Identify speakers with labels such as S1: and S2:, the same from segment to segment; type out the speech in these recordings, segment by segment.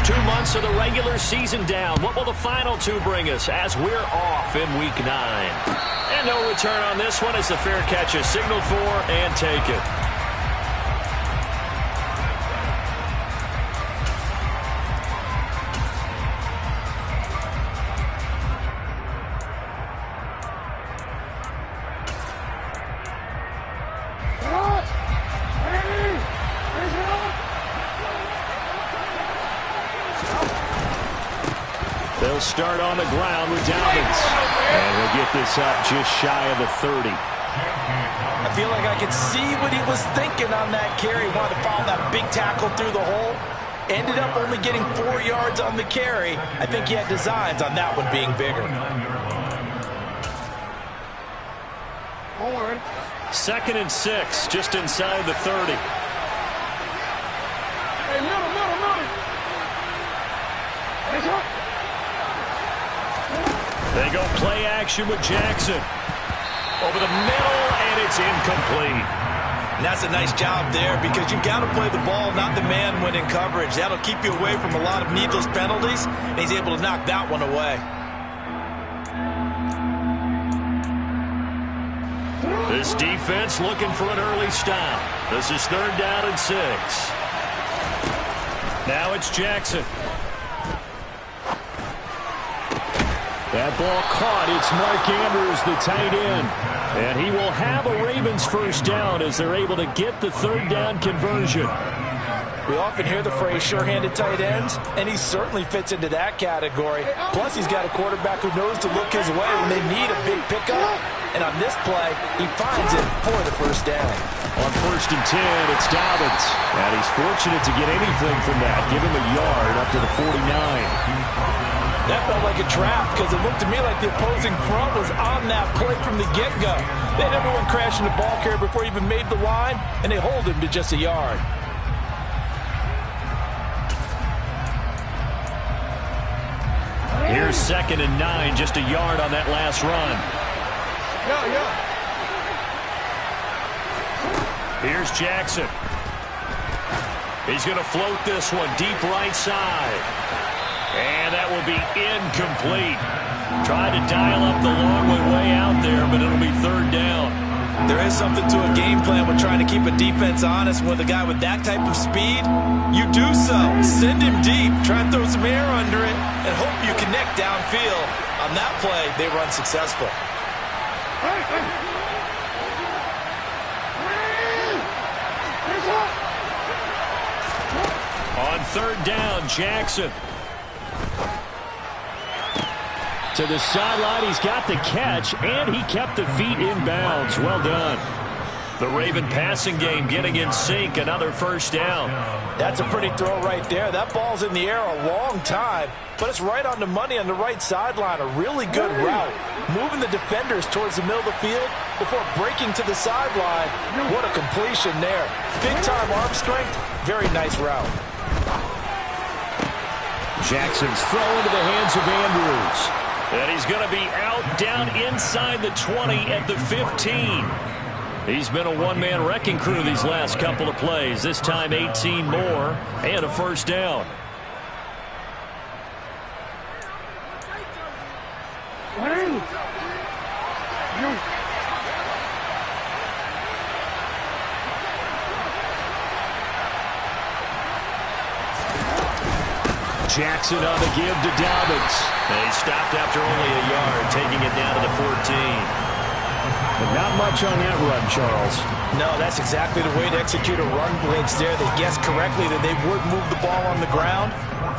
S1: first 2 months of the regular season down. What will the final two bring us as we're off in Week 9? And no return on this one as the fair catch is signaled for and taken.
S2: They'll start on the ground with Dobbins. And he'll get this up just shy of the 30.
S3: I feel like I could see what he was thinking on that carry. He wanted to follow that big tackle through the hole. Ended up only getting 4 yards on the carry. I think he had designs on that one being bigger.
S1: Second and 6, just inside the 30.
S4: Hey, middle.
S1: They go play action with Jackson. Over the middle, and it's incomplete.
S3: And that's a nice job there because you've got to play the ball, not the man when in coverage. That'll keep you away from a lot of needless penalties, and he's able to knock that one away.
S1: This defense looking for an early stop. This is 3rd down and 6. Now it's Jackson.
S2: That ball caught. It's Mark Andrews, the tight end. And he will have a Ravens first down as they're able to get the 3rd down conversion.
S3: We often hear the phrase sure-handed tight ends, and he certainly fits into that category. Plus, he's got a quarterback who knows to look his way when they need a big pickup. And on this play, he finds it for the first down.
S2: On 1st and 10, it's Dobbins. And he's fortunate to get anything from that. Give him a yard up to the 49.
S3: That felt like a trap because it looked to me like the opposing front was on that play from the get-go. They had everyone crashing the ball carrier before he even made the line, and they hold him to just a yard.
S1: Here's 2nd and 9, just a yard on that last run. Here's Jackson. He's going to float this one deep right side. And that will be incomplete. Tried to dial up the long way out there, but it'll be 3rd down.
S3: There is something to a game plan with trying to keep a defense honest. With a guy with that type of speed, you do so. Send him deep, try and throw some air under it, and hope you connect downfield. On that play, they run successful.
S1: On 3rd down, Jackson.
S2: To the sideline, he's got the catch, and he kept the feet in bounds. Well done.
S1: The Raven passing game getting in sync, another first down.
S3: That's a pretty throw right there. That ball's in the air a long time, but it's right on the money on the right sideline. A really good route. Moving the defenders towards the middle of the field before breaking to the sideline. What a completion there. Big-time arm strength. Very nice route.
S2: Jackson's throw into the hands of Andrews.
S1: And he's going to be out down inside the 20 at the 15. He's been a one-man wrecking crew these last couple of plays. This time 18 more and a first down.
S2: Jackson on the give to Dobbins.
S1: And he stopped after only a yard, taking it down to the 14.
S2: But not much on that run, Charles.
S3: No, that's exactly the way to execute a run blitz there. They guessed correctly that they would move the ball on the ground,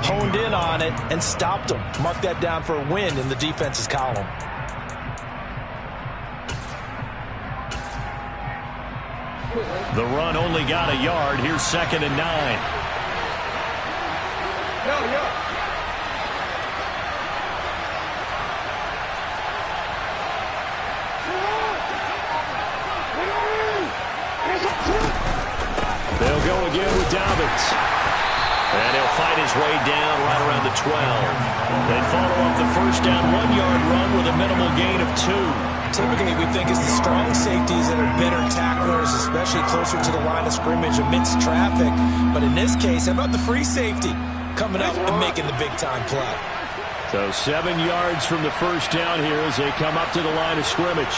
S3: honed in on it, and stopped them. Mark that down for a win in the defense's column.
S1: The run only got a yard. Here's 2nd and 9.
S2: They'll go again with Dobbins.
S1: And he'll fight his way down right around the 12. They follow up the first down 1-yard run with a minimal gain of 2.
S3: Typically, we think it's the strong safeties that are better tacklers, especially closer to the line of scrimmage amidst traffic. But in this case, how about the free safety? coming up and making the big-time play.
S2: So 7 yards from the first down here as they come up to the line of scrimmage.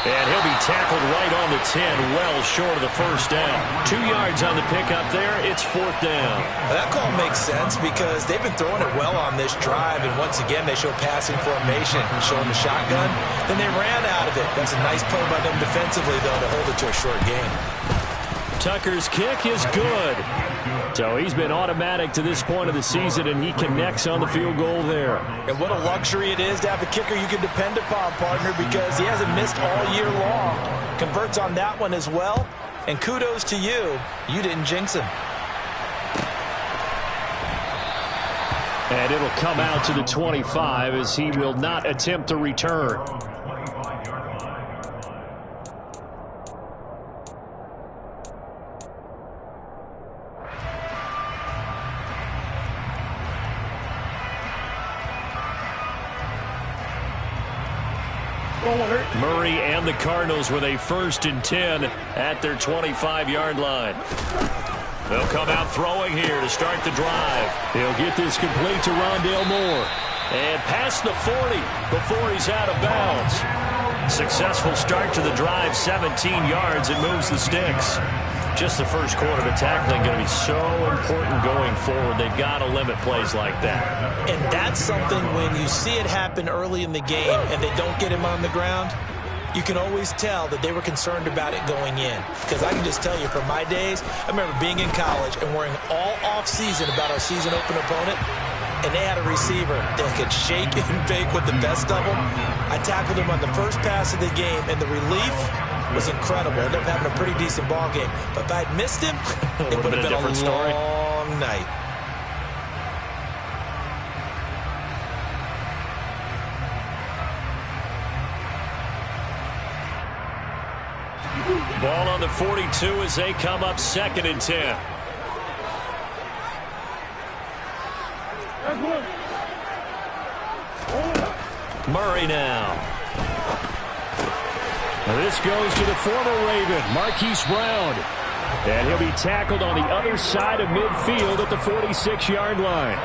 S1: And he'll be tackled right on the 10, well short of the first down. 2 yards on the pickup there. It's 4th down.
S3: That call makes sense because they've been throwing it well on this drive, and once again they show passing formation, showing the shotgun. Then they ran out of it. That's a nice play by them defensively, though, to hold it to a short game.
S2: Tucker's kick is good. So he's been automatic to this point of the season, and he connects on the field goal there.
S3: And what a luxury it is to have a kicker you can depend upon, partner, because he hasn't missed all year long. Converts on that one as well. And kudos to you. You didn't jinx him.
S2: And it'll come out to the 25 as he will not attempt to return. Murray and the Cardinals with a 1st and 10 at their 25-yard line.
S1: They'll come out throwing here to start the drive.
S2: He'll get this complete to Rondale Moore.
S1: And past the 40 before he's out of bounds. Successful start to the drive, 17 yards. It moves the sticks. Just the first quarter of tackling going to be so important going forward. They've got to limit plays like that.
S3: And that's something when you see it happen early in the game and they don't get him on the ground, you can always tell that they were concerned about it going in. Because I can just tell you from my days, I remember being in college and worrying all off-season about our season open opponent, and they had a receiver that could shake and bake with the best of them. I tackled him on the first pass of the game, and the relief was incredible. Ended up having a pretty decent ball game. But if I'd missed him, it would have been a long night.
S1: Ball on the 42 as they come up 2nd and 10. Murray now.
S2: This goes to the former Raven, Marquise Brown. And he'll be tackled on the other side of midfield at the 46-yard line.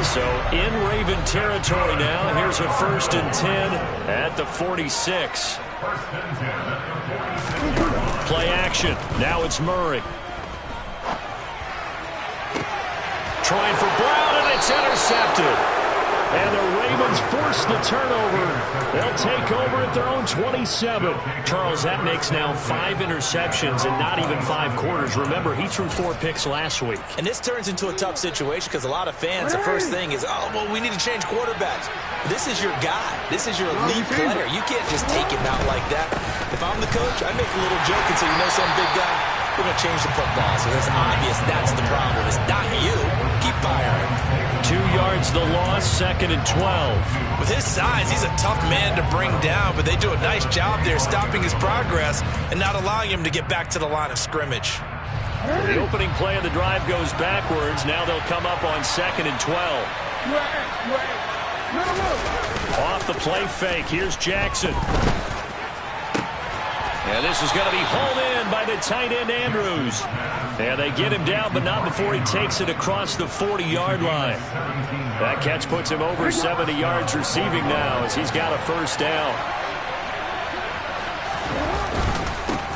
S1: So in Raven territory now. Here's a 1st and 10 at the 46. Play action. Now it's Murray. Trying for Brown, and it's intercepted.
S2: And the Ravens force the turnover. They'll take over at their own 27.
S1: Charles, that makes now 5 interceptions in not even 5 quarters. Remember, he threw 4 picks last week.
S3: And this turns into a tough situation because a lot of fans, the first thing is, oh, well, we need to change quarterbacks. This is your guy. This is your elite player. You can't just take him out like that. If I'm the coach, I make a little joke and say, you know some big guy, we're going to change the football. So it's obvious that's the problem. It's not you. Keep firing.
S1: 2 yards the loss, 2nd and 12.
S3: With his size, he's a tough man to bring down, but they do a nice job there stopping his progress and not allowing him to get back to the line of scrimmage.
S1: The opening play of the drive goes backwards. Now they'll come up on 2nd and 12. Off the play fake. Here's Jackson. And this is going to be hauled in by the tight end, Andrews. And they get him down, but not before he takes it across the 40-yard line. That catch puts him over 70 yards receiving now as he's got a 1st down.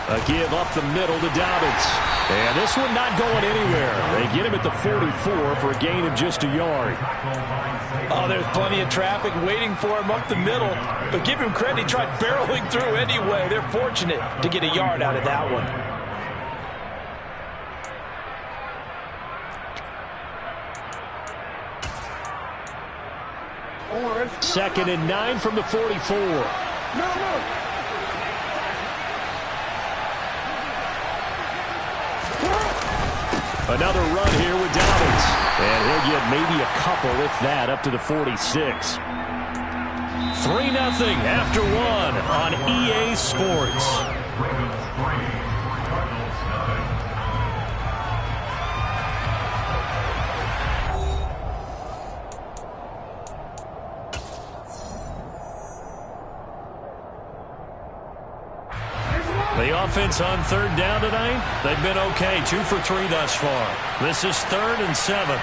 S1: A give up the middle to Dobbins. And this one not going anywhere. They get him at the 44 for a gain of just a yard.
S3: Oh, there's plenty of traffic waiting for him up the middle. But give him credit, he tried barreling through anyway. They're fortunate to get a yard out of that one.
S2: 2nd and 9 from the 44. Another run here with Dobbins. And he'll get maybe a couple, if that, up to the 46. 3-0 after 1 on EA Sports. The offense on third down tonight, they've been okay. 2 for 3 thus far. This is 3rd and 7.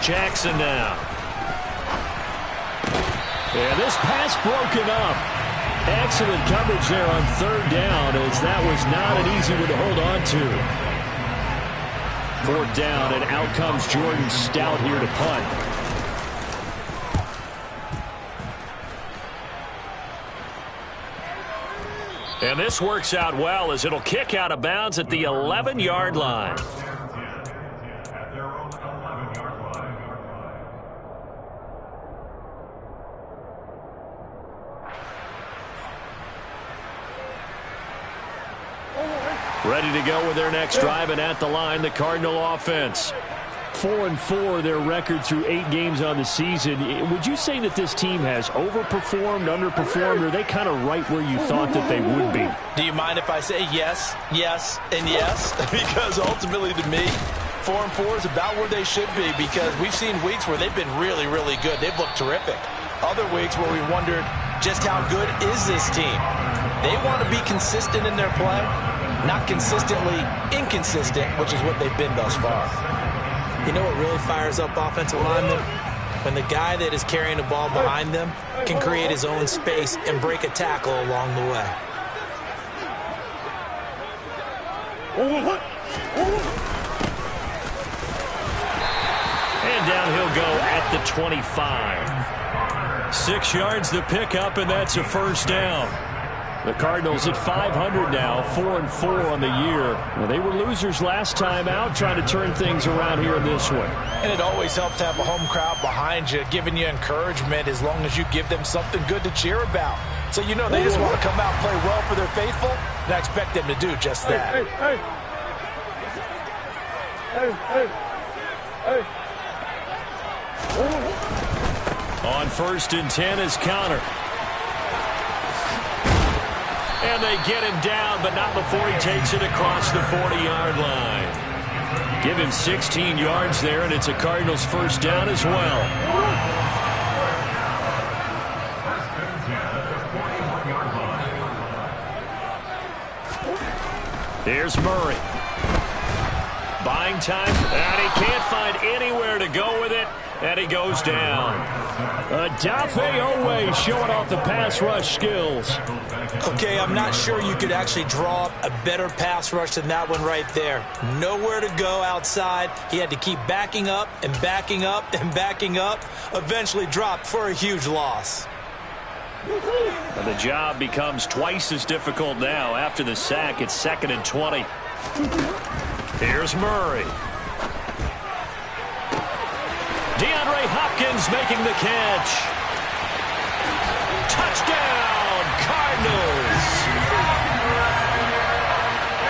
S2: Jackson now. And this pass broken up. Excellent coverage there on third down, as that was not an easy one to hold on to. 4th down, and out comes Jordan Stout here to punt. And this works out well, as it'll kick out of bounds at the 11-yard line. Ready to go with their next drive, and at the line, the Cardinal offense. 4-4 their record through 8 games on the season. Would you say that this team has overperformed, underperformed, or are they kind of right where you thought that they would be?
S3: Do you mind if I say yes, yes, and yes? Because ultimately to me, 4-4 is about where they should be, because we've seen weeks where they've been really, really good. They've looked terrific. Other weeks where we wondered just how good is this team. They want to be consistent in their play, not consistently inconsistent, which is what they've been thus far.
S4: You know what really fires up offensive linemen? When the guy that is carrying the ball behind them can create his own space and break a tackle along the way.
S2: And down he'll go at the 25. 6 yards the pickup, and that's a first down. The Cardinals at 500 now, 4-4 on the year. Well, they were losers last time out, trying to turn things around here in this one.
S3: And it always helps to have a home crowd behind you, giving you encouragement as long as you give them something good to cheer about. So you know they just want to come out and play well for their faithful, and I expect them to do just that.
S2: On 1st and 10 is Connor. And they get him down, but not before he takes it across the 40-yard line. Give him 16 yards there, and it's a Cardinals first down as well. Here's Murray. Buying time, and he can't find anywhere to go with it, and he goes down. Adafe Owe showing off the pass rush skills.
S4: Okay, I'm not sure you could actually draw up a better pass rush than that one right there. Nowhere to go outside. He had to keep backing up and backing up and backing up. Eventually dropped for a huge loss.
S2: And the job becomes twice as difficult now. After the sack, it's 2nd and 20. Here's Murray. DeAndre Hopkins making the catch. Touchdown, Cardinals.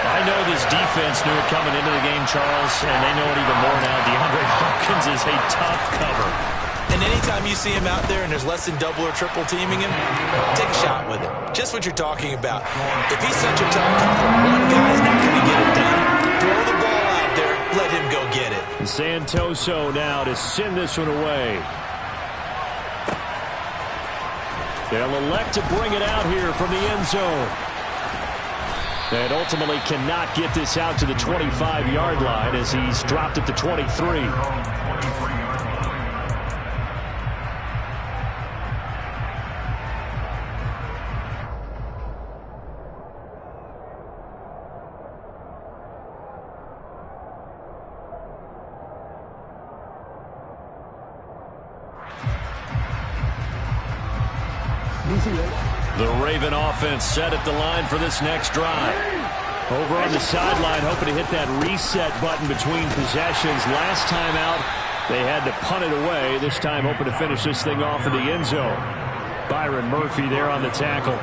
S2: I know this defense knew it coming into the game, Charles, and they know it even more now. DeAndre Hopkins is a tough cover.
S4: And anytime you see him out there and there's less than double or triple teaming him, take a shot with him. Just what you're talking about. If he's such a tough cover, one guy's not going to get it done. Throw the ball out there, let him go get it.
S2: Santoso now to send this one away. They'll elect to bring it out here from the end zone. And ultimately cannot get this out to the 25-yard line as he's dropped at the 23. The Raven offense set at the line for this next drive. Over on the sideline, hoping to hit that reset button between possessions. Last time out, they had to punt it away. This time, hoping to finish this thing off in the end zone. Byron Murphy there on the tackle.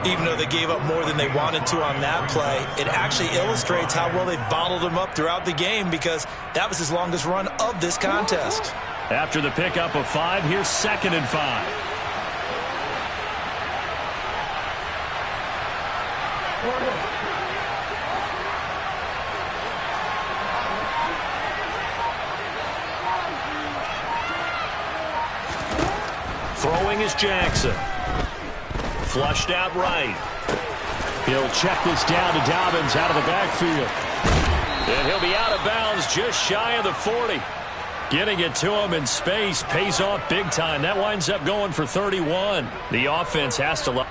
S4: Even though they gave up more than they wanted to on that play, it actually illustrates how well they bottled him up throughout the game, because that was his longest run of this contest.
S2: After the pickup of 5, here's 2nd and 5.
S1: Throwing is Jackson. Flushed out right.
S2: He'll check this down to Dobbins out of the backfield.
S1: And he'll be out of bounds just shy of the 40.
S2: Getting it to him in space pays off big time. That winds up going for 31. The offense has to...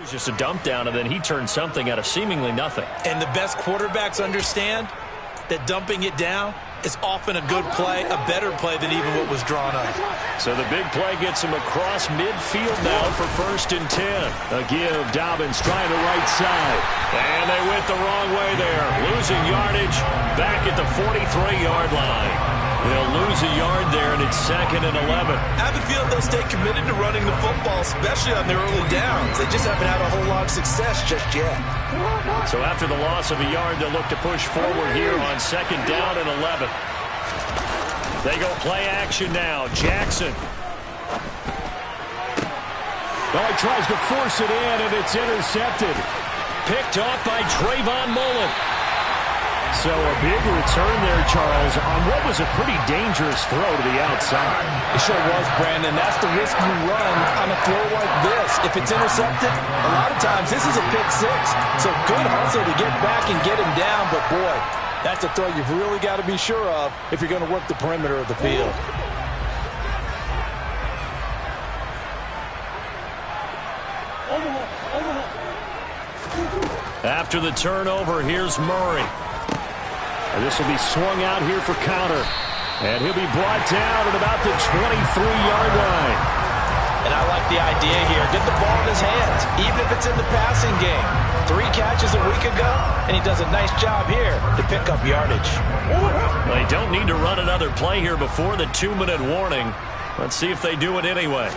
S2: was just a dump down, and then he turned something out of seemingly nothing.
S4: And the best quarterbacks understand that dumping it down is often a good play, a better play than even what was drawn up.
S2: So the big play gets him across midfield now for 1st and 10. A give, Dobbins trying the right side. And they went the wrong way there. Losing yardage back at the 43-yard line. They'll lose a yard there, and it's 2nd and 11.
S4: I have a feeling they'll stay committed to running the football, especially on their early downs. They just haven't had a whole lot of success just yet.
S2: So after the loss of a yard, they'll look to push forward here on 2nd down and 11. They go play action now. Jackson. Oh, he tries to force it in, and it's intercepted. Picked off by Trayvon Mullen. So a big return there, Charles, on what was a pretty dangerous throw to the outside.
S3: It sure was, Brandon. That's the risk you run on a throw like this. If it's intercepted, a lot of times this is a pick six. So good hustle to get back and get him down. But, boy, that's a throw you've really got to be sure of if you're going to work the perimeter of the field.
S2: After the turnover, here's Murray. And this will be swung out here for counter. And he'll be brought down at about the 23-yard line.
S4: And I like the idea here. Get the ball in his hands, even if it's in the passing game. 3 catches a week ago, and he does a nice job here to pick up yardage.
S2: They don't need to run another play here before the 2-minute warning. Let's see if they do it anyway.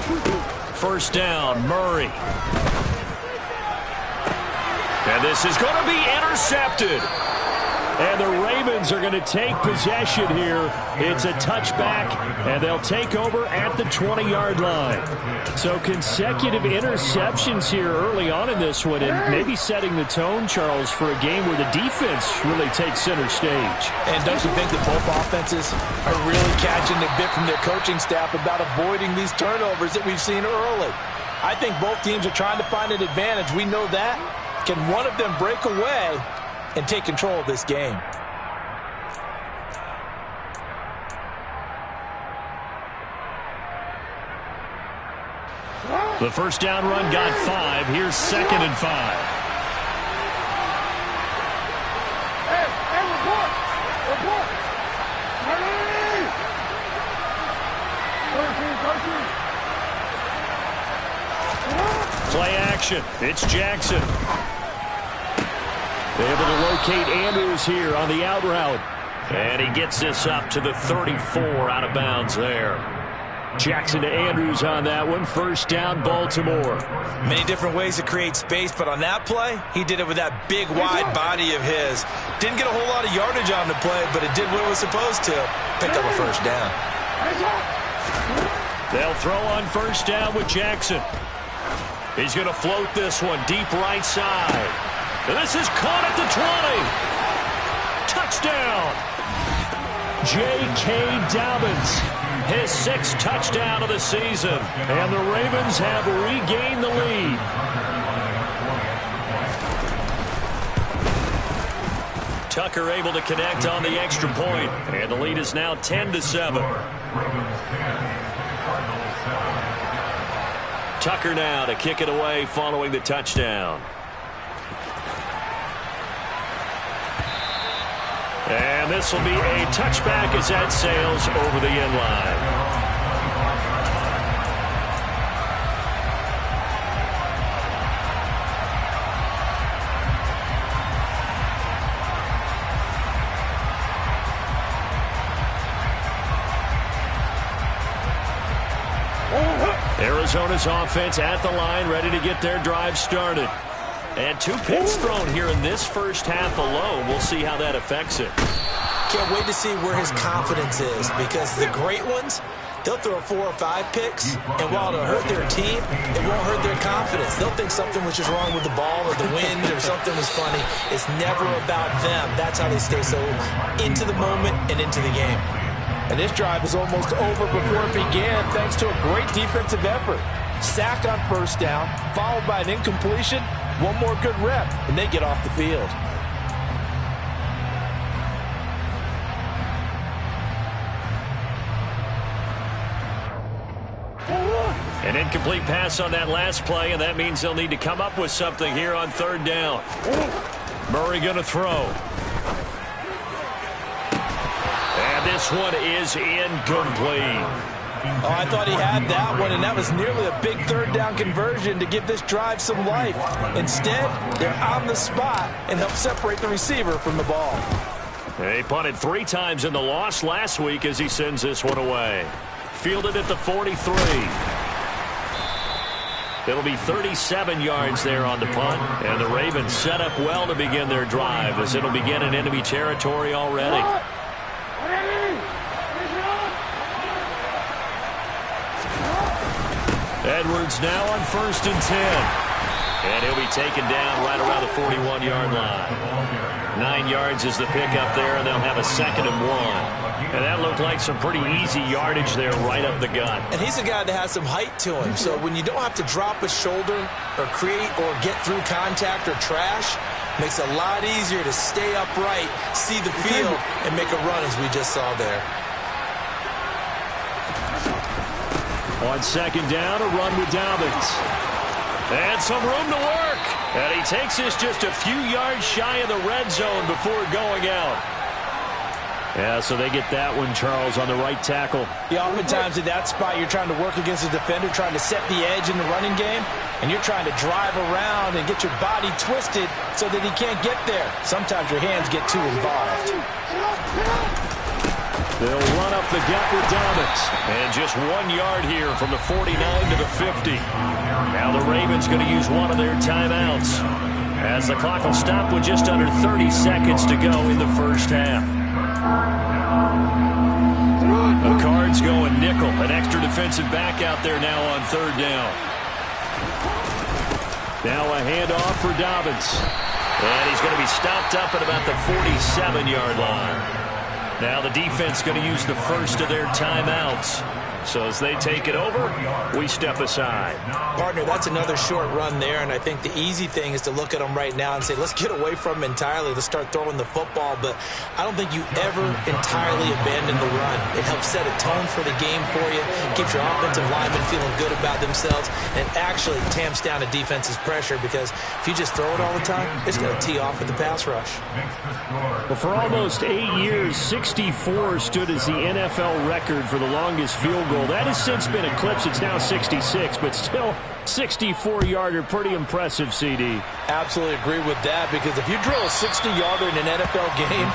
S2: 1st down, Murray. And this is going to be intercepted. And the Ravens are going to take possession here. It's a touchback, and they'll take over at the 20-yard line. So consecutive interceptions here early on in this one, and maybe setting the tone, Charles, for a game where the defense really takes center stage.
S3: And don't you think that both offenses are really catching a bit from their coaching staff about avoiding these turnovers that we've seen early? I think both teams are trying to find an advantage. We know that. Can one of them break away and take control of this game?
S2: The 1st down run got 5. Here's 2nd and 5. Play action. It's Jackson. Able to locate Andrews here on the out route. And he gets this up to the 34 out of bounds there. Jackson to Andrews on that one. 1st down, Baltimore.
S4: Many different ways to create space, but on that play, he did it with that big, wide body of his. Didn't get a whole lot of yardage on the play, but it did what it was supposed to. Pick up a 1st down.
S2: They'll throw on 1st down with Jackson. He's going to float this one deep right side. And this is caught at the 20. Touchdown. J.K. Dobbins, his 6th touchdown of the season. And the Ravens have regained the lead. Tucker able to connect on the extra point. And the lead is now 10-7. Tucker now to kick it away following the touchdown. And this will be a touchback as that sails over the end line. Arizona's offense at the line, ready to get their drive started. And 2 picks thrown here in this first half alone. We'll see how that affects it.
S4: Can't wait to see where his confidence is, because the great ones, they'll throw 4 or 5 picks, and while it'll hurt their team, it won't hurt their confidence. They'll think something was just wrong with the ball or the wind or something was funny. It's never about them. That's how they stay so into the moment and into the game.
S3: And this drive is almost over before it began, thanks to a great defensive effort. Sack on 1st down, followed by an incompletion. One more good rep, and they get off the field.
S2: An incomplete pass on that last play, and that means they'll need to come up with something here on third down. Murray going to throw. And this one is incomplete.
S3: Oh, I thought he had that one, and that was nearly a big third down conversion to give this drive some life. Instead, they're on the spot and help separate the receiver from the ball.
S2: He punted 3 times in the loss last week as he sends this one away. Fielded at the 43. It'll be 37 yards there on the punt, and the Ravens set up well to begin their drive as it'll begin in enemy territory already. Edwards now on 1st and 10. And he'll be taken down right around the 41-yard line. 9 yards is the pickup there, and they'll have a 2nd and 1. And that looked like some pretty easy yardage there right up the gut.
S3: And he's a guy that has some height to him. So when you don't have to drop a shoulder or create or get through contact or trash, makes it a lot easier to stay upright, see the field, and make a run as we just saw there.
S2: On 2nd down, a run with Dobbins. And some room to work. And he takes this just a few yards shy of the red zone before going out. Yeah, so they get that one, Charles, on the right tackle.
S3: Yeah, oftentimes at that spot, you're trying to work against a defender, trying to set the edge in the running game, and you're trying to drive around and get your body twisted so that he can't get there. Sometimes your hands get too involved.
S2: They'll run up the gut with Dobbins. And just 1 yard here from the 49 to the 50. Now the Ravens going to use one of their timeouts, as the clock will stop with just under 30 seconds to go in the first half. The Cards going nickel. An extra defensive back out there now on 3rd down. Now a handoff for Dobbins. And he's going to be stopped up at about the 47-yard line. Now the defense going to use the first of their timeouts. So as they take it over, we step aside.
S3: Partner, that's another short run there, and I think the easy thing is to look at them right now and say, let's get away from them entirely. Let's start throwing the football, but I don't think you ever entirely abandon the run. It helps set a tone for the game for you, keeps your offensive linemen feeling good about themselves, and actually tamps down a defense's pressure, because if you just throw it all the time, it's going to tee off with the pass rush.
S2: Well, for almost 8 years, 64 stood as the NFL record for the longest field goal. That has since been eclipsed. It's now 66, but still 64-yarder. Pretty impressive, CD.
S3: Absolutely agree with that, because if you drill a 60-yarder in an NFL game,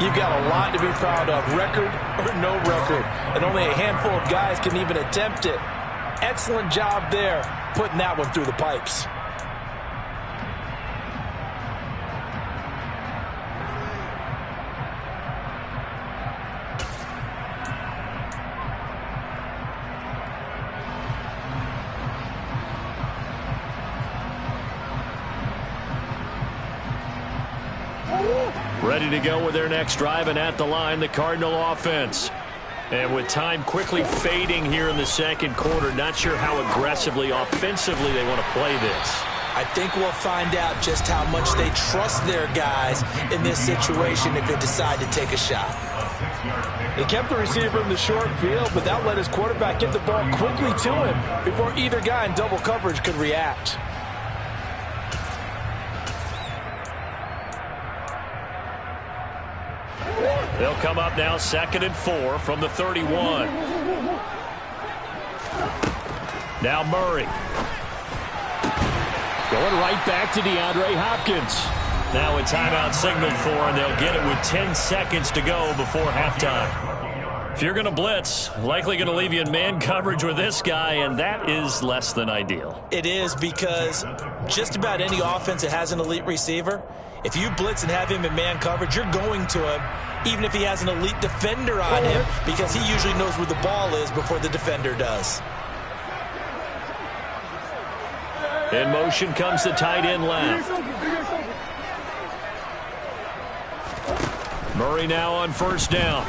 S3: you've got a lot to be proud of, record or no record. And only a handful of guys can even attempt it. Excellent job there, putting that one through the pipes.
S2: Ready to go with their next drive, and at the line, the Cardinal offense. And with time quickly fading here in the second quarter, not sure how aggressively, offensively they want to play this.
S3: I think we'll find out just how much they trust their guys in this situation if they decide to take a shot. He kept the receiver in the short field, but that let his quarterback get the ball quickly to him before either guy in double coverage could react.
S2: They'll come up now 2nd and 4 from the 31. Now Murray. Going right back to DeAndre Hopkins. Now a timeout signaled for, and they'll get it with 10 seconds to go before halftime. If you're going to blitz, likely going to leave you in man coverage with this guy, and that is less than ideal.
S3: It is, because just about any offense that has an elite receiver, if you blitz and have him in man coverage, you're going to him, even if he has an elite defender on him, because he usually knows where the ball is before the defender does.
S2: In motion comes the tight end left. Murray now on 1st down.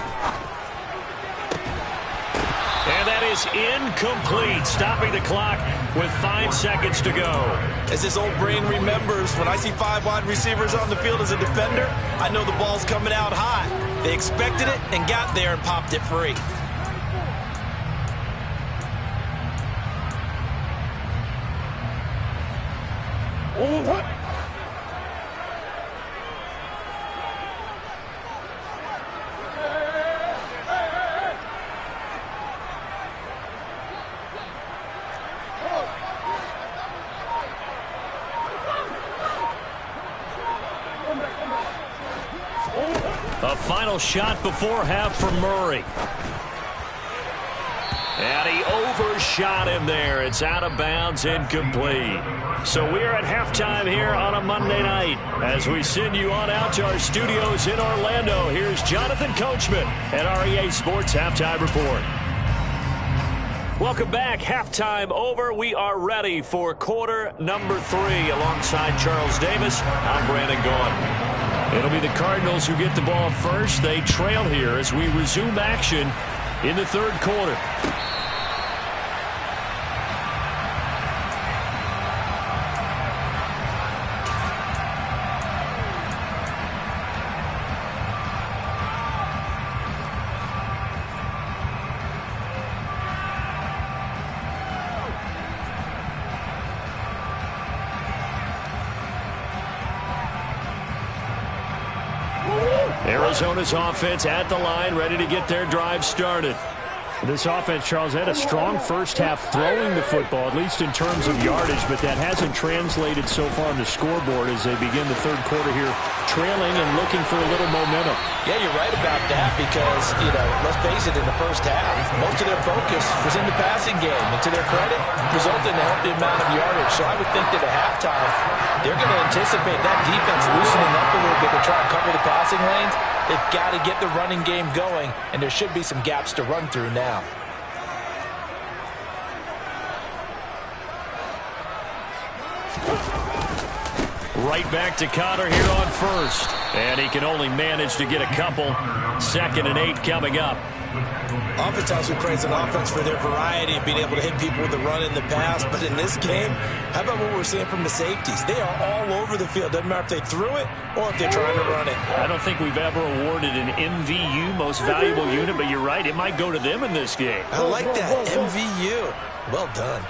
S2: And that is incomplete, stopping the clock with 5 seconds to go.
S3: As his old brain remembers, when I see 5 wide receivers on the field as a defender, I know the ball's coming out hot. They expected it and got there and popped it free.
S2: A final shot before half for Murray. And he overshot him there. It's out of bounds, incomplete. So we're at halftime here on a Monday night. As we send you on out to our studios in Orlando, here's Jonathan Coachman at our EA Sports Halftime Report. Welcome back. Halftime over. We are ready for quarter number 3. Alongside Charles Davis, I'm Brandon Gaughan. It'll be the Cardinals who get the ball first. They trail here as we resume action in the third quarter. Arizona's offense at the line, ready to get their drive started. This offense, Charles, had a strong first half throwing the football, at least in terms of yardage, but that hasn't translated so far on the scoreboard as they begin the third quarter here, trailing and looking for a little momentum.
S4: Yeah, you're right about that because, let's face it, in the first half, most of their focus was in the passing game. And to their credit, resulted in a healthy amount of yardage. So I would think that at halftime, they're going to anticipate that defense loosening up a little bit to try and cover the passing lanes. They've got to get the running game going, and there should be some gaps to run through now.
S2: Right back to Connor here on first. And he can only manage to get a couple. 2nd and 8 coming up.
S4: Oftentimes we praise an offense for their variety of being able to hit people with the run in the pass. But in this game, how about what we're seeing from the safeties? They are all over the field. Doesn't matter if they threw it or if they're trying to run it.
S2: I don't think we've ever awarded an MVU, most valuable unit, but you're right. It might go to them in this game.
S4: I like that. MVU. Well done.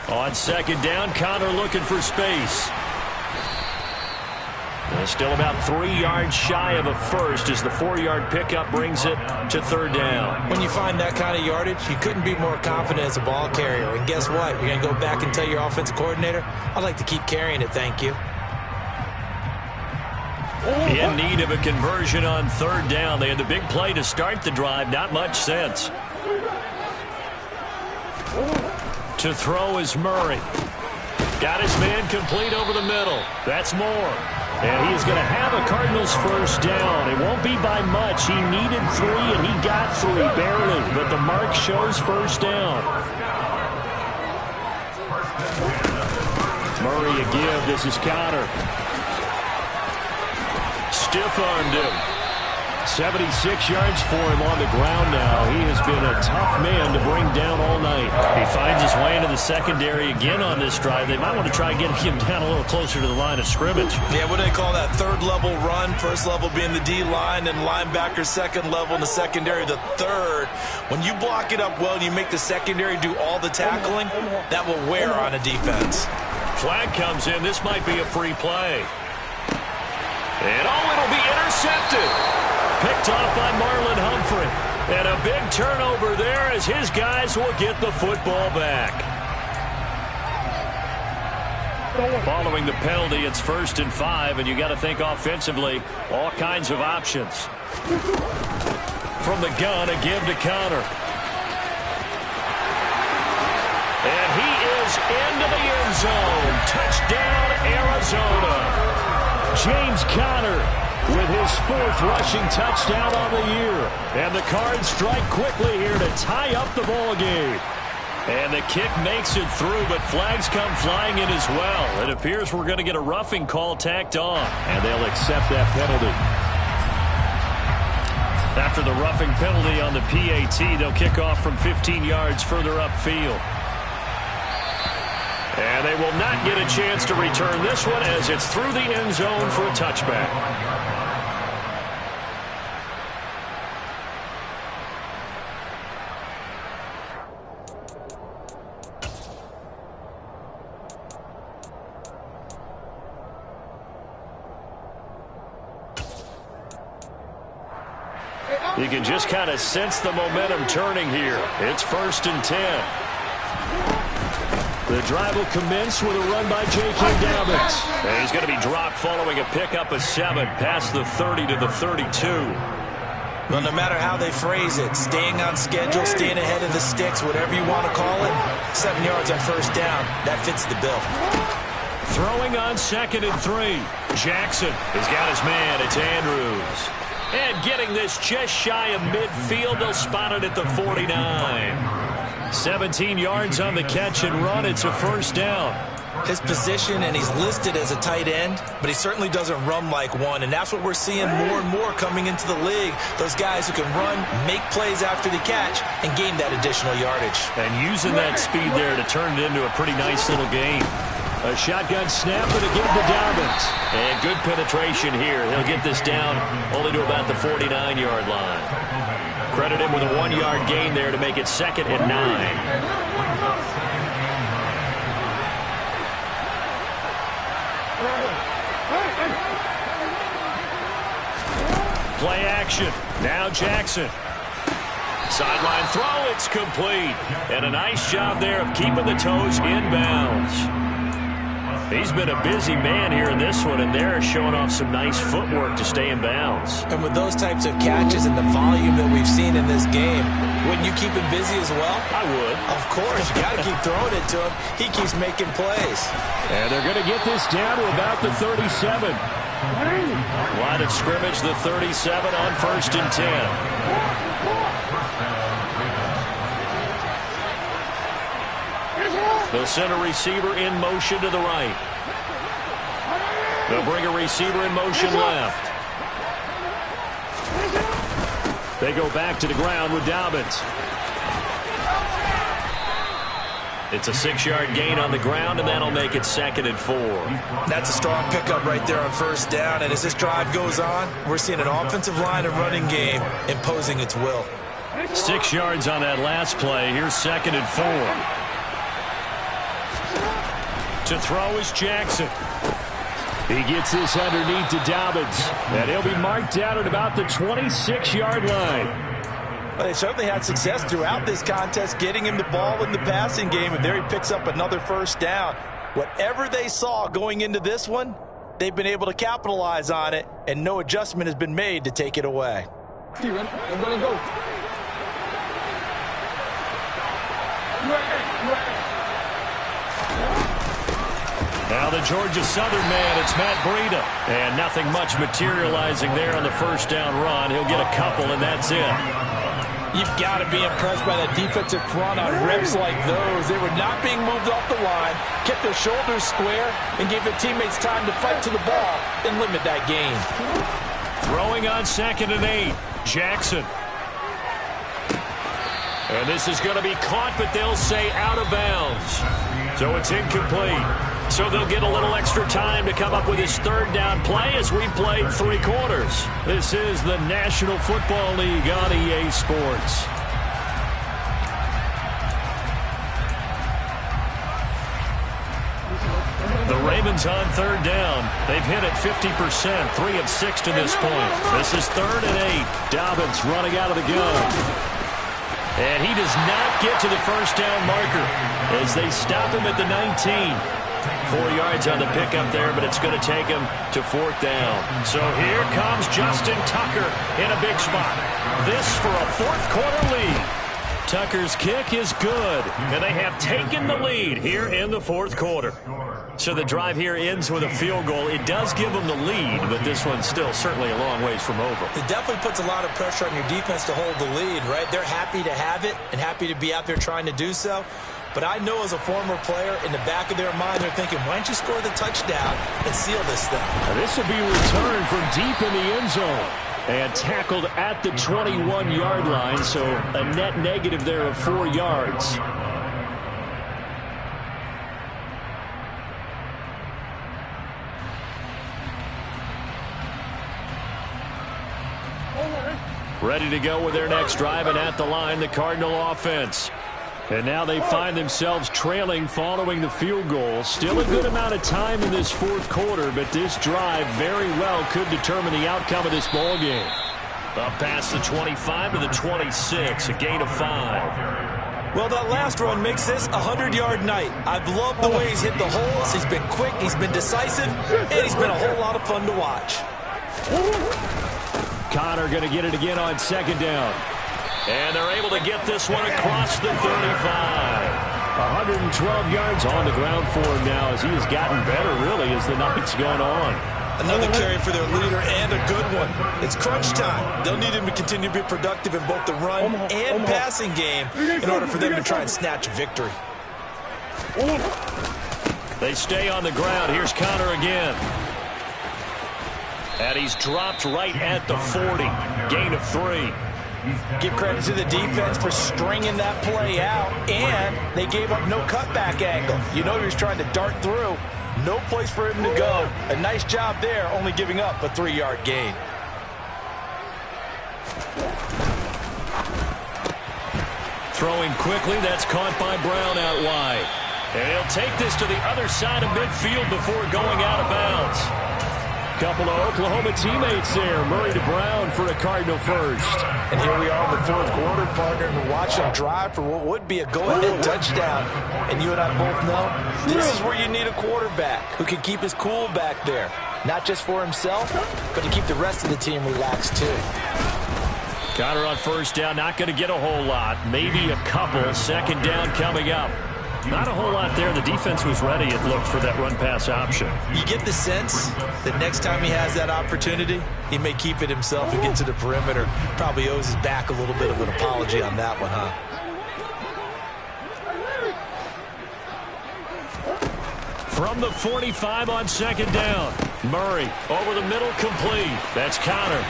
S2: On 2nd down, Connor looking for space. Still about 3 yards shy of a first as the 4-yard pickup brings it to 3rd down.
S4: When you find that kind of yardage, you couldn't be more confident as a ball carrier. And guess what? You're going to go back and tell your offensive coordinator, I'd like to keep carrying it, thank you.
S2: In need of a conversion on 3rd down. They had the big play to start the drive. Not much sense. To throw is Murray. Got his man complete over the middle. That's Moore. And he is going to have a Cardinals first down. It won't be by much. He needed 3, and he got 3, barely. But the mark shows first down. Murray a give. This is Connor. Stiff-armed him. 76 yards for him on the ground now. He has been a tough man to bring down all night. He finds his way into the secondary again on this drive. They might want to try getting him down a little closer to the line of scrimmage.
S4: Yeah, what do they call that? 3rd level run. 1st level being the D-line, and linebacker 2nd level, and the secondary the 3rd. When you block it up well and you make the secondary do all the tackling, that will wear on a defense.
S2: Flag comes in. This might be a free play. And it'll be intercepted. Picked off by Marlon Humphrey. And a big turnover there as his guys will get the football back. Following the penalty, it's 1st and 5, and you got to think offensively, all kinds of options. From the gun, a give to Connor. And he is into the end zone. Touchdown, Arizona. James Conner with his 4th rushing touchdown on the year. And the Cards strike quickly here to tie up the ball game. And the kick makes it through, but flags come flying in as well. It appears we're going to get a roughing call tacked on, and they'll accept that penalty. After the roughing penalty on the PAT, they'll kick off from 15 yards further upfield. And they will not get a chance to return this one as it's through the end zone for a touchback. You can just kind of sense the momentum turning here. It's 1st and 10. The drive will commence with a run by J.K. Dobbins. And he's going to be dropped following a pickup of 7 past the 30 to the 32.
S4: Well, no matter how they phrase it, staying on schedule, staying ahead of the sticks, whatever you want to call it, 7 yards on 1st down, that fits the bill.
S2: Throwing on 2nd and 3. Jackson has got his man. It's Andrews. And getting this just shy of midfield, they'll spot it at the 49. 17 yards on the catch and run. It's a 1st down.
S4: His position, and he's listed as a tight end, but he certainly doesn't run like one, and that's what we're seeing more and more coming into the league. Those guys who can run, make plays after the catch, and gain that additional yardage.
S2: And using that speed there to turn it into a pretty nice little game. A shotgun snap and again to Dobbins. And good penetration here. He'll get this down only to about the 49-yard line. Credit him with a 1-yard gain there to make it 2nd and 9. Play action. Now Jackson. Sideline throw. It's complete. And a nice job there of keeping the toes inbounds. He's been a busy man here in this one, and they're showing off some nice footwork to stay in bounds.
S4: And with those types of catches and the volume that we've seen in this game, wouldn't you keep him busy as well?
S2: I would.
S4: Of course. You got to keep throwing it to him. He keeps making plays.
S2: And they're going to get this down to about the 37. Line of scrimmage, the 37 on 1st and 10. They'll send a receiver in motion to the right. They'll bring a receiver in motion left. They go back to the ground with Dobbins. It's a 6-yard gain on the ground, and that'll make it 2nd and 4.
S4: That's a strong pickup right there on 1st down, and as this drive goes on, we're seeing an offensive line and running game imposing its will.
S2: 6 yards on that last play. Here's 2nd and 4. To throw is Jackson. He gets this underneath to Dobbins, and he'll be marked down at about the 26-yard line.
S3: Well, they certainly had success throughout this contest getting him the ball in the passing game, and there he picks up another 1st down. Whatever they saw going into this one, they've been able to capitalize on it, and no adjustment has been made to take it away.
S5: Steven, I'm going to go.
S2: Now the Georgia Southern man, it's Matt Breida. And nothing much materializing there on the 1st down run. He'll get a couple, and that's it.
S3: You've got to be impressed by that defensive front on reps like those. They were not being moved off the line, kept their shoulders square, and gave their teammates time to fight to the ball and limit that gain.
S2: Throwing on 2nd and 8, Jackson. And this is going to be caught, but they'll say out of bounds. So it's incomplete. So they'll get a little extra time to come up with his 3rd down play as we played 3 quarters. This is the National Football League on EA Sports. The Ravens on 3rd down. They've hit it 50%, 3 of 6 to this point. This is 3rd and 8. Dobbins running out of the gun. And he does not get to the 1st down marker as they stop him at the 19. 4 yards on the pickup there, but it's going to take him to 4th down. So here comes Justin Tucker in a big spot. This for a 4th quarter lead. Tucker's kick is good, and they have taken the lead here in the 4th quarter. So the drive here ends with a field goal. It does give them the lead, but this one's still certainly a long ways from over.
S4: It definitely puts a lot of pressure on your defense to hold the lead, right? They're happy to have it and happy to be out there trying to do so. But I know as a former player, in the back of their mind, they're thinking, why don't you score the touchdown and seal this thing?
S2: Now this will be returned from deep in the end zone and tackled at the 21-yard line, so a net negative there of 4 yards. Ready to go with their next drive, and at the line, the Cardinal offense. And now they find themselves trailing following the field goal. Still a good amount of time in this 4th quarter, but this drive very well could determine the outcome of this ball game. Up past the 25 to the 26, a gain of 5.
S4: Well, that last run makes this a 100-yard night. I've loved the way he's hit the holes. He's been quick, he's been decisive, and he's been a whole lot of fun to watch.
S2: Connor going to get it again on second down. And they're able to get this one across the 35. 112 yards on the ground for him now as he has gotten better, really, as the night's gone on.
S4: Another carry for their leader and a good one. It's crunch time. They'll need him to continue to be productive in both the run and passing game in order for them to try and snatch a victory.
S2: They stay on the ground. Here's Connor again. And he's dropped right at the 40. Gain of 3.
S3: Give credit to the defense for stringing that play out, and they gave up no cutback angle. You know he was trying to dart through. No place for him to go. A nice job there, only giving up a 3-yard gain.
S2: Throwing quickly, that's caught by Brown out wide. And he'll take this to the other side of midfield before going out of bounds. Couple of Oklahoma teammates there. Murray to Brown for a Cardinal first.
S3: And here we are in the fourth quarter, partner, and watch them drive for what would be a go-ahead touchdown. And you and I both know this is where you need a quarterback who can keep his cool back there. Not just for himself, but to keep the rest of the team relaxed too.
S2: Connor on first down, not going to get a whole lot. Maybe a couple. Second down coming up. Not a whole lot there. The defense was ready, it looked, for that run-pass option.
S4: You get the sense that next time he has that opportunity, he may keep it himself and get to the perimeter. Probably owes his back a little bit of an apology on that one, huh?
S2: From the 45 on second down. Murray over the middle, complete. That's Connor.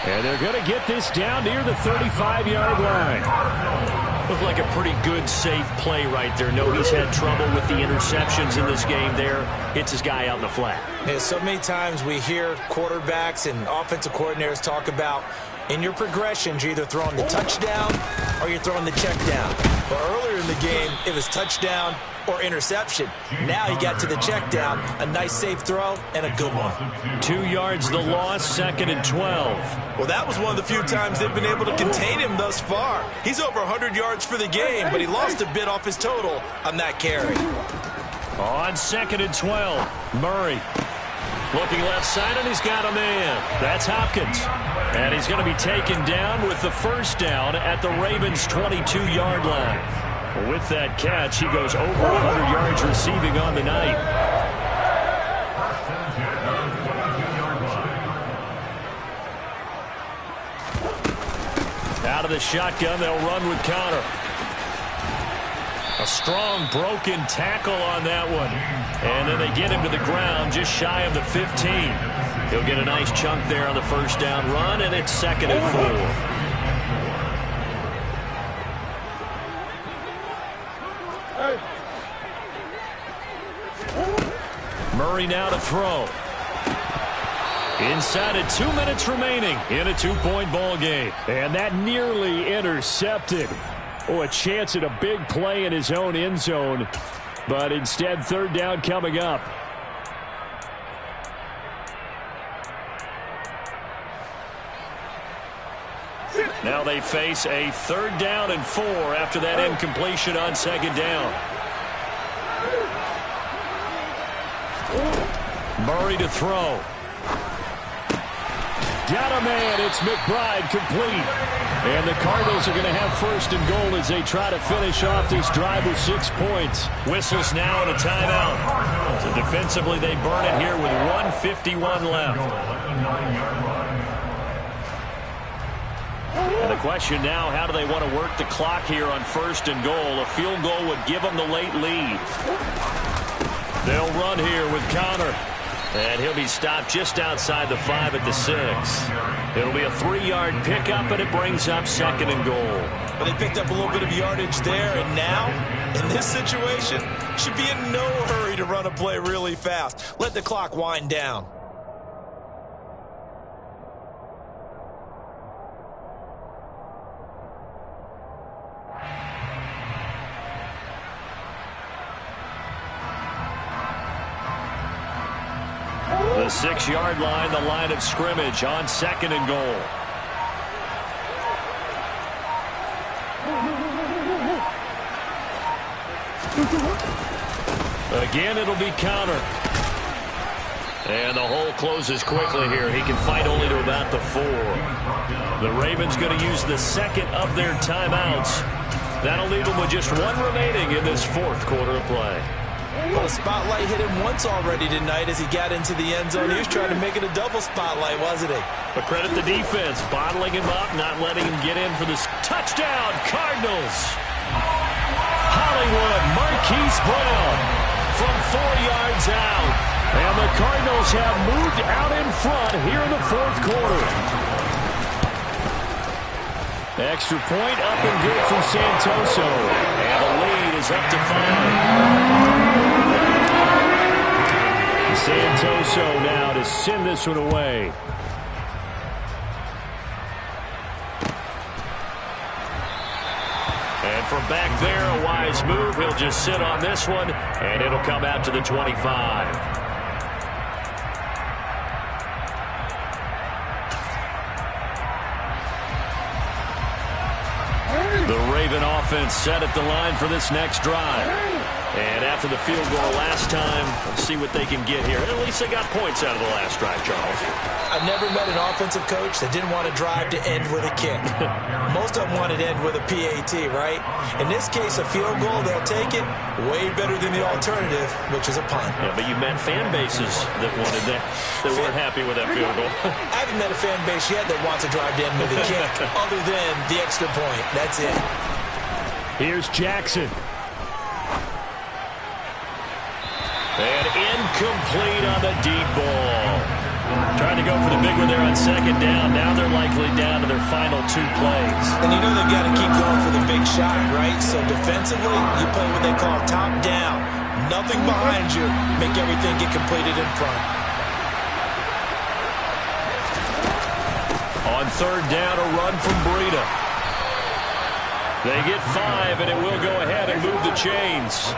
S2: And they're going to get this down near the 35-yard line. Looked like a pretty good, safe play right there. No, he's had trouble with the interceptions in this game there. Hits his guy out in the flat.
S4: Yeah, so many times we hear quarterbacks and offensive coordinators talk about in your progressions, you're either throwing the touchdown or you're throwing the check down. But earlier in the game, it was touchdown or interception. Now he got to the check down, a nice safe throw, and a good one.
S2: 2 yards the loss, second and 12.
S4: Well, that was one of the few times they've been able to contain him thus far. He's over 100 yards for the game, but he lost a bit off his total on that carry.
S2: On second and 12, Murray. Looking left side, and he's got a man. That's Hopkins. And he's going to be taken down with the first down at the Ravens' 22-yard line. With that catch, he goes over 100 yards receiving on the night. Out of the shotgun, they'll run with Connor. A strong broken tackle on that one. And then they get him to the ground just shy of the 15. He'll get a nice chunk there on the first down run, and it's second and 4. Murray now to throw. Inside of 2 minutes remaining in a 2-point ball game. And that nearly intercepted. Oh, a chance at a big play in his own end zone. But instead, third down coming up. Now they face a third down and 4 after that incompletion on second down. Murray to throw. Got a man. It's McBride complete. And the Cardinals are going to have first and goal as they try to finish off this drive with 6 points. Whistles now and a timeout. So defensively they burn it here with 1:51 left. And the question now, how do they want to work the clock here on first and goal? A field goal would give them the late lead. They'll run here with Connor. And he'll be stopped just outside the 5 at the 6. It'll be a 3-yard pickup, and it brings up second and goal.
S4: But they picked up a little bit of yardage there, and now, in this situation, should be in no hurry to run a play really fast. Let the clock wind down.
S2: The 6-yard line, the line of scrimmage on second and goal. Again, it'll be counter. And the hole closes quickly here. He can fight only to about the 4. The Ravens going to use the second of their timeouts. That'll leave them with just 1 remaining in this 4th quarter of play.
S4: Well, the spotlight hit him once already tonight as he got into the end zone. He was trying to make it a double spotlight, wasn't he?
S2: But credit the defense, bottling him up, not letting him get in for this touchdown, Cardinals. Hollywood, Marquise Brown from 4 yards out. And the Cardinals have moved out in front here in the 4th quarter. Extra point up and good from Santoso. And the lead is up to 5. Santoso now to send this one away. And from back there, a wise move. He'll just sit on this one, and it'll come out to the 25. The Raven offense set at the line for this next drive. And after the field goal last time, let's see what they can get here. At least they got points out of the last drive, Charles.
S4: I've never met an offensive coach that didn't want to drive to end with a kick. Most of them wanted to end with a PAT, right? In this case, a field goal, they'll take it. Way better than the alternative, which is a punt.
S2: Yeah, but you met fan bases that wanted that, that weren't happy with that field goal.
S4: I haven't met a fan base yet that wants to drive to end with a kick, other than the extra point. That's it.
S2: Here's Jackson. And incomplete on the deep ball. Trying to go for the big one there on 2nd down. Now they're likely down to their final 2 plays.
S4: And you know they've got to keep going for the big shot, right? So defensively, you play what they call top down. Nothing behind you. Make everything get completed in front.
S2: On 3rd down, a run from Breida. They get 5, and it will go ahead and move the chains.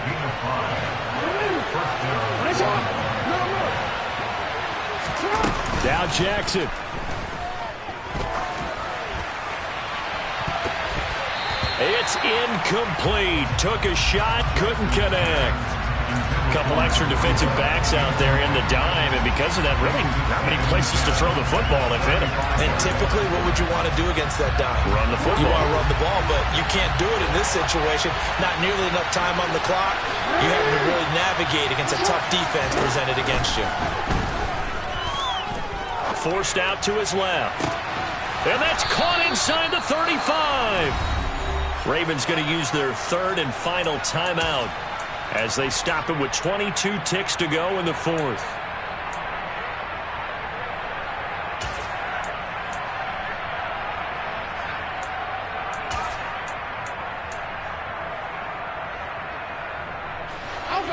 S2: Now Jackson. It's incomplete. Took a shot, couldn't connect. Couple extra defensive backs out there in the dime, and because of that, really not many places to throw the football if any.
S4: And typically, what would you want to do against that dime?
S2: Run the football.
S4: You want to run the ball, but you can't do it in this situation. Not nearly enough time on the clock. You have to really navigate against a tough defense presented against you.
S2: Forced out to his left. And that's caught inside the 35. Ravens going to use their 3rd and final timeout as they stop it with 22 ticks to go in the 4th.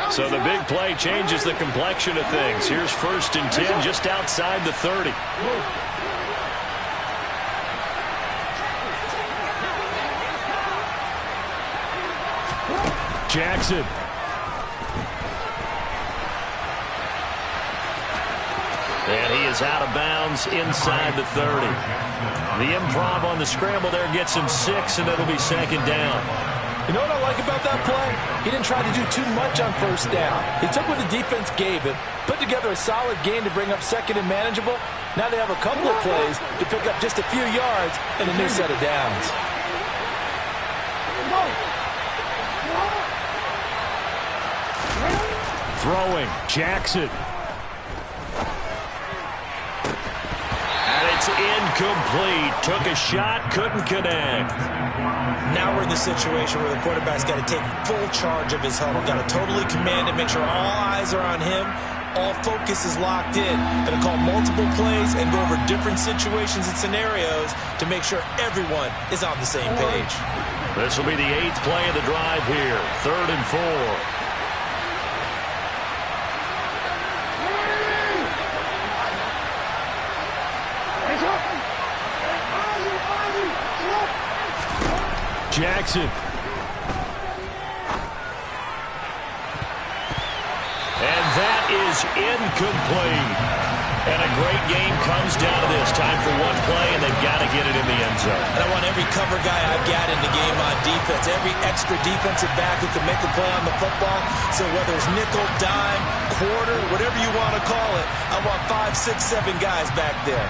S2: So the big play changes the complexion of things. Here's 1st and 10 just outside the 30. Jackson. And he is out of bounds inside the 30. The improv on the scramble there gets him 6, and it'll be 2nd down.
S3: You know what I like about that play? He didn't try to do too much on 1st down. He took what the defense gave him, put together a solid gain to bring up 2nd and manageable. Now they have a couple of plays to pick up just a few yards and a new set of downs.
S2: Throwing, Jackson. And it's incomplete. Took a shot, couldn't connect.
S4: Now we're in the situation where the quarterback's got to take full charge of his huddle. Got to totally command it, make sure all eyes are on him. All focus is locked in. Going to call multiple plays and go over different situations and scenarios to make sure everyone is on the same page.
S2: This will be the 8th play of the drive here. 3rd and 4. Jackson. And that is incomplete. And a great game comes down to this. Time for one play, and they've got to get it in the end zone.
S4: And I want every cover guy I've got in the game on defense, every extra defensive back who can make a play on the football. So whether it's nickel, dime, quarter, whatever you want to call it, I want 5, 6, 7 guys back there.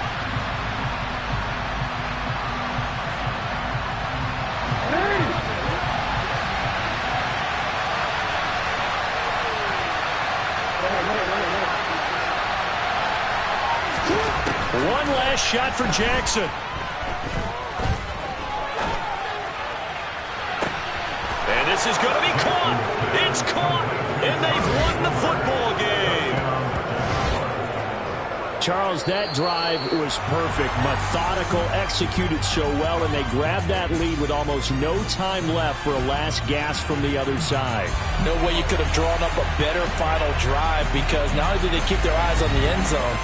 S2: One last shot for Jackson.
S1: And this is going to be caught. It's caught. And they've won the football game.
S2: Charles, that drive was perfect. Methodical, executed so well, and they grabbed that lead with almost no time left for a last gasp from the other side.
S3: No way you could have drawn up a better final drive, because not only did they keep their eyes on the end zone,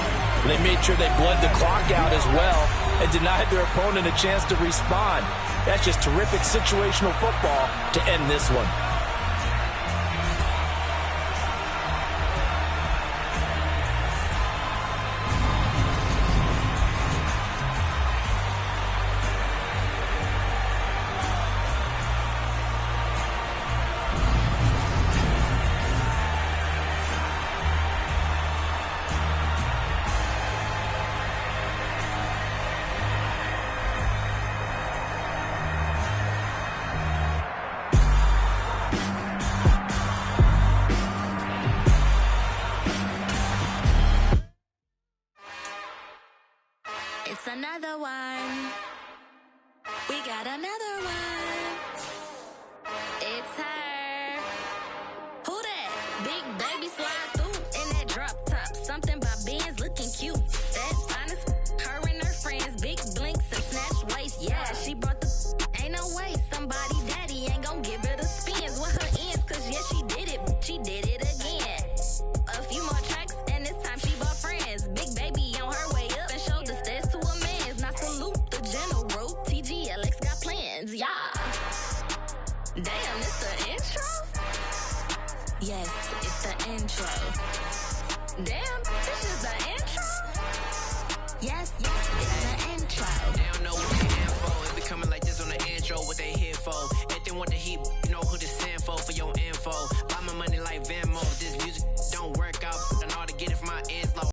S3: they made sure they bled the clock out as well and denied their opponent a chance to respond. That's just terrific situational football to end this one.
S6: It's another one. We got another one. It's her. Who that? Big baby slide through in that drop top. Something by Benz looking cute. That's honest. Her and her friends, big blinks and snatch waist. Yeah, she brought the ain't no way. Somebody daddy ain't gon' give her the spins with her ends. Cause yeah, she did it. She did it again. A few more tracks and this time she bought friends. Big baby on her way up and showed the stairs to a man's. Now salute the general. TGLX got plans, yeah. Damn, it's the intro? Yes, it's the intro. Damn, this is the intro? Yes, it's the intro.
S7: They don't know what they here for. If we coming like this on the intro, what they here for? If they want the heat.